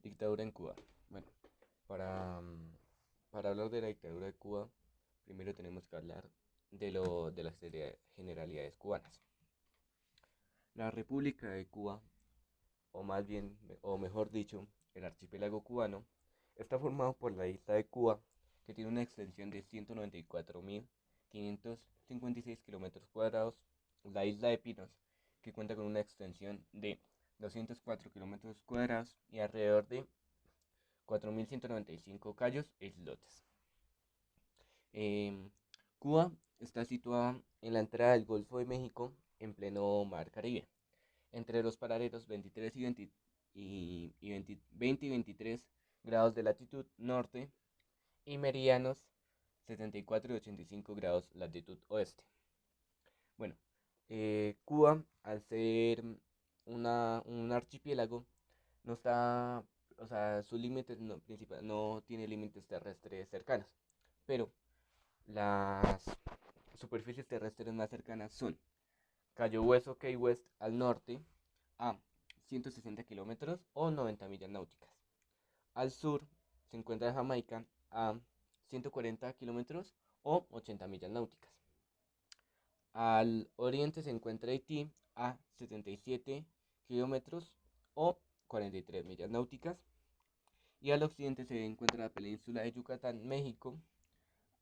Dictadura en Cuba. Bueno, para, mm, para hablar de la dictadura de Cuba, primero tenemos que hablar de las generalidades cubanas. La República de Cuba, o más bien, o mejor dicho, el archipiélago cubano, está formado por la isla de Cuba, que tiene una extensión de 194.556 kilómetros cuadrados, la isla de Pinos, que cuenta con una extensión de 204 kilómetros cuadrados y alrededor de 4.195 cayos e islotes. Em, Cuba está situada en la entrada del Golfo de México, en pleno mar Caribe, entre los paralelos 23 y 20 y 23 grados de latitud norte y meridianos 74 y 85 grados latitud oeste. Bueno, Cuba, al ser un archipiélago, no está, o sea, sus límites no tiene límites terrestres cercanos, pero las superficies terrestres más cercanas son Cayo Hueso, Key West al norte a 160 kilómetros o 90 millas náuticas. Al sur se encuentra Jamaica a 140 kilómetros o 80 millas náuticas. Al oriente se encuentra Haití a 77 kilómetros o 43 millas náuticas. Y al occidente se encuentra la península de Yucatán, México,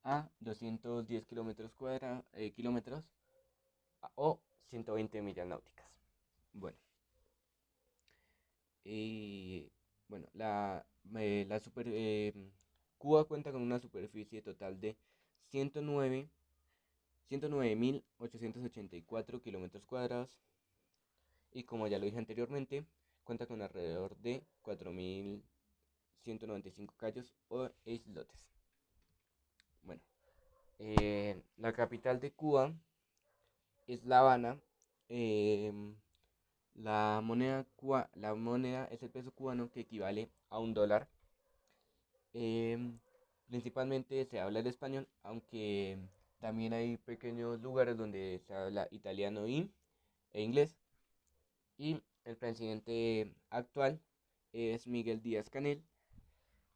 a 210 kilómetros o 120 millas náuticas. Bueno, y bueno, la Cuba cuenta con una superficie total de 109 109.884 kilómetros cuadrados y como ya lo dije anteriormente, cuenta con alrededor de 4.195 callos o islotes. Bueno, la capital de Cuba es La Habana. em, la moneda es el peso cubano que equivale a $1. Em, Principalmente se habla el español, aunque también hay pequeños lugares donde se habla italiano e inglés. Y el presidente actual es Miguel Díaz Canel,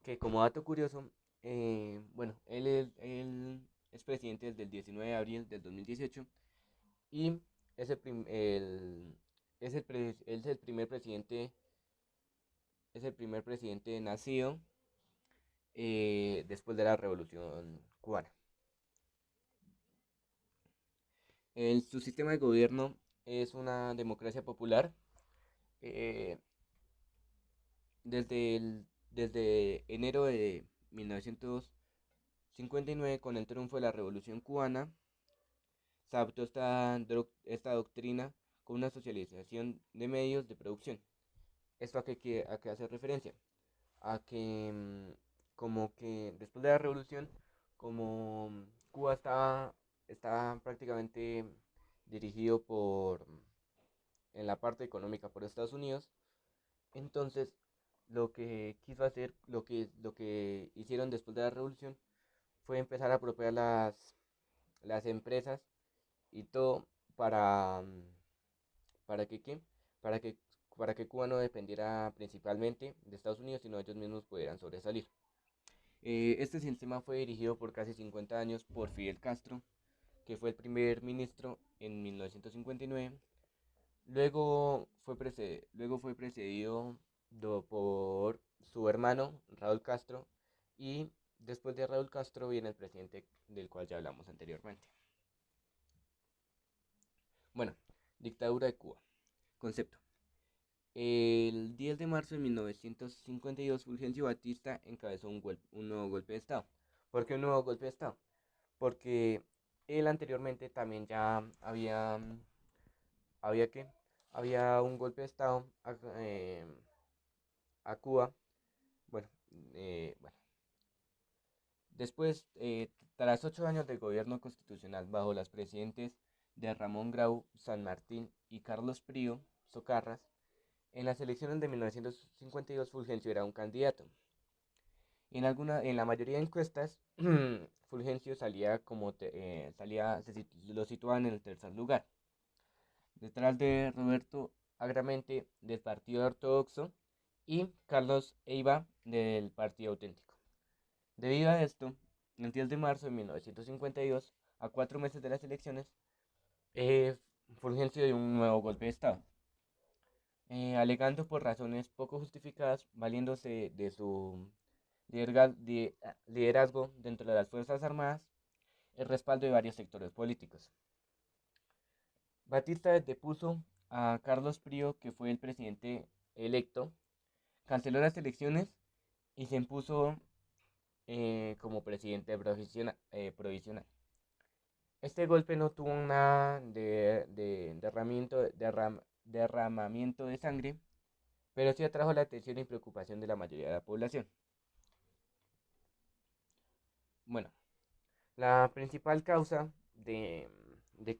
que como dato curioso, bueno, él es presidente desde el 19 de abril del 2018 y es el, prim- el- es el, pre- es el primer presidente nacido después de la Revolución Cubana. Su sistema de gobierno es una democracia popular. eh, desde enero de 1959, con el triunfo de la Revolución Cubana, se adoptó esta doctrina con una socialización de medios de producción. ¿Esto a qué hace referencia? A que como que después de la revolución, como Cuba estaba prácticamente dirigido en la parte económica por Estados Unidos, entonces lo que quiso hacer, lo que hicieron después de la revolución fue empezar a apropiar las empresas y todo para, ¿para que qué? Para que, para que Cuba no dependiera principalmente de Estados Unidos, sino ellos mismos pudieran sobresalir. Este sistema fue dirigido por casi 50 años por Fidel Castro, que fue el primer ministro en 1959. Luego fue precedido por su hermano Raúl Castro y después de Raúl Castro viene el presidente del cual ya hablamos anteriormente. Bueno, dictadura de Cuba. Concepto. El 10 de marzo de 1952, Fulgencio Batista encabezó un nuevo golpe de Estado. ¿Por qué un nuevo golpe de Estado? Porque él anteriormente también ya había que, había un golpe de Estado a Cuba. Bueno, bueno. Después, tras 8 años de gobierno constitucional bajo las presidentes de Ramón Grau San Martín y Carlos Prío Socarras, en las elecciones de 1952 Fulgencio era un candidato. En la mayoría de encuestas, Fulgencio salía lo situaban en el tercer lugar, detrás de Roberto Agramente del Partido Ortodoxo y Carlos Eiva del Partido Auténtico. Debido a esto, el 10 de marzo de 1952, a 4 meses de las elecciones, Fulgencio dio un nuevo golpe de Estado, alegando por razones poco justificadas, valiéndose de su liderazgo dentro de las Fuerzas Armadas, el respaldo de varios sectores políticos. Batista depuso a Carlos Prío, que fue el presidente electo, canceló las elecciones y se impuso como presidente provisional. Este golpe no tuvo nada de derramamiento de sangre, pero sí atrajo la atención y preocupación de la mayoría de la población. Bueno, la principal causa de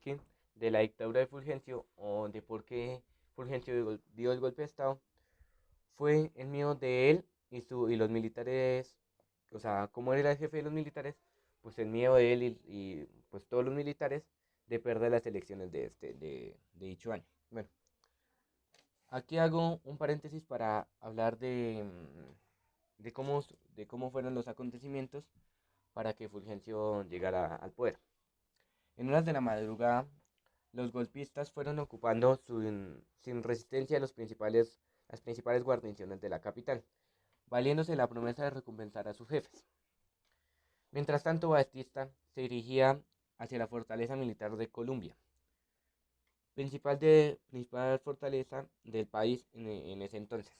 que de la dictadura de Fulgencio o de por qué Fulgencio dio el golpe de Estado fue el miedo de él y los militares, o sea, como él era el jefe de los militares, pues el miedo de él pues todos los militares de perder las elecciones de dicho año. Bueno, aquí hago un paréntesis para hablar de cómo fueron los acontecimientos para que Fulgencio llegara al poder. En horas de la madrugada, los golpistas fueron ocupando sin resistencia las principales guarniciones de la capital, valiéndose la promesa de recompensar a sus jefes. Mientras tanto, Batista se dirigía hacia la fortaleza militar de Columbia, principal fortaleza del país en ese entonces.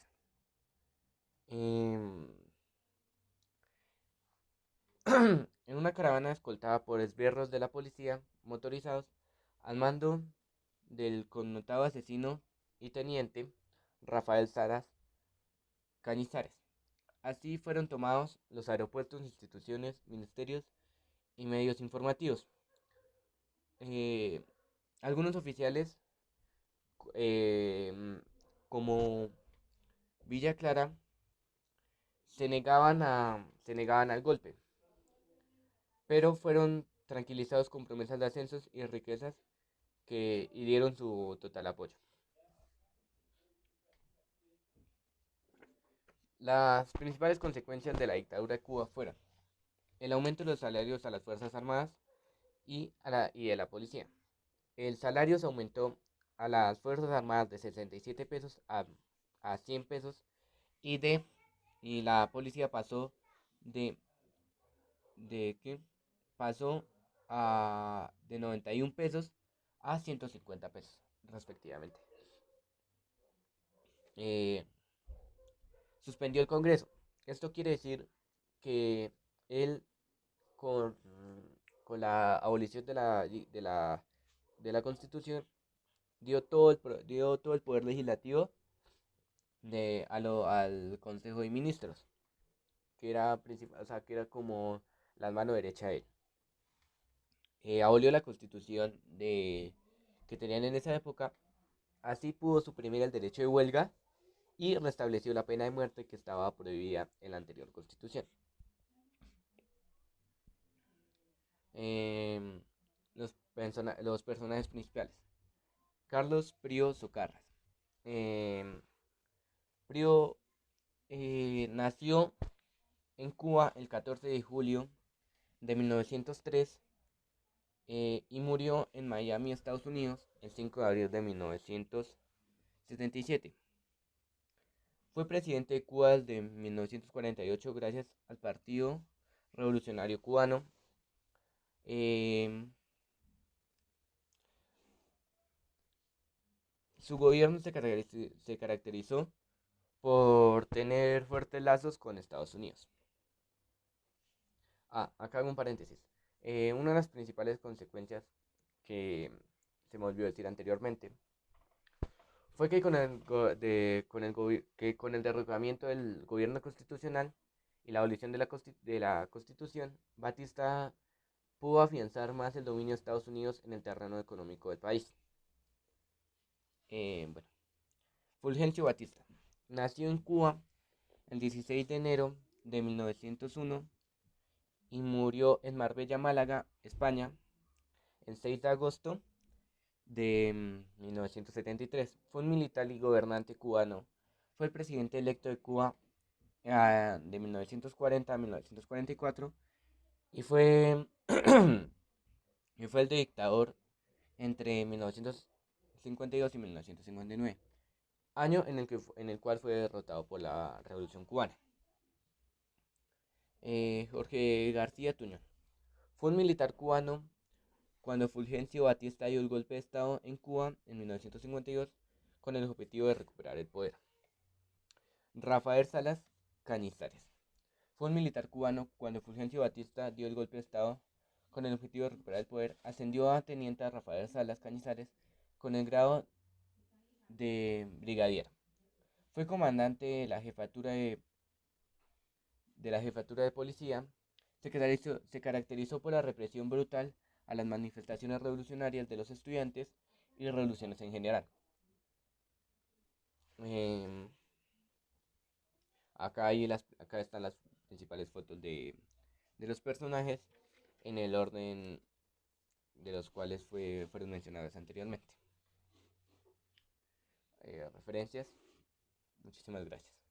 Em, en una caravana escoltada por esbirros de la policía motorizados al mando del connotado asesino y teniente Rafael Saras Cañizares. Así fueron tomados los aeropuertos, instituciones, ministerios y medios informativos. Eh, Algunos oficiales, eh, como Villa Clara, se negaban al golpe, pero fueron tranquilizados con promesas de ascensos y riquezas y dieron su total apoyo. Las principales consecuencias de la dictadura de Cuba fueron el aumento de los salarios a las Fuerzas Armadas y de la policía. El salario se aumentó a las Fuerzas Armadas de 67 pesos a 100 pesos y, y la policía pasó de ¿qué? Pasó de 91 pesos a 150 pesos respectivamente. Eh, Suspendió el Congreso. Esto quiere decir que él con, con la abolición de la Constitución dio todo el poder legislativo al Consejo de Ministros, que era, o sea, que era como la mano derecha de él. Abolió la Constitución que tenían en esa época, así pudo suprimir el derecho de huelga y restableció la pena de muerte que estaba prohibida en la anterior Constitución. Em, los personajes principales. Carlos Prío Socarras. Em, Prío nació en Cuba el 14 de julio de 1903 y murió en Miami, Estados Unidos, el 5 de abril de 1977. Fue presidente de Cuba desde 1948 gracias al Partido Revolucionario Cubano. Em, Su gobierno se caracterizó por tener fuertes lazos con Estados Unidos. Acá hago un paréntesis. Una de las principales consecuencias que se me olvidó decir anteriormente fue que con el derrocamiento del gobierno constitucional y la abolición de la Constitución, Batista pudo afianzar más el dominio de Estados Unidos en el terreno económico del país. Bueno, Fulgencio Batista nació en Cuba el 16 de enero de 1901 y murió en Marbella, Málaga, España, el 6 de agosto de 1973. Fue un militar y gobernante cubano Fue el presidente electo de Cuba de 1940 a 1944 y fue, y fue el de dictador entre 1952 y 1959, año en el cual fue derrotado por la Revolución Cubana. Jorge García Tuñón fue un militar cubano cuando Fulgencio Batista dio el golpe de Estado en Cuba en 1952 con el objetivo de recuperar el poder. Rafael Salas Cañizares fue un militar cubano cuando Fulgencio Batista dio el golpe de Estado con el objetivo de recuperar el poder. Ascendió a teniente a Rafael Salas Cañizares con el grado de brigadier. Fue comandante de la jefatura de policía. Se caracterizó por la represión brutal a las manifestaciones revolucionarias de los estudiantes y revoluciones en general. Em, acá están las principales fotos de los personajes en el orden de los cuales fueron mencionados anteriormente. Referencias. Muchísimas gracias.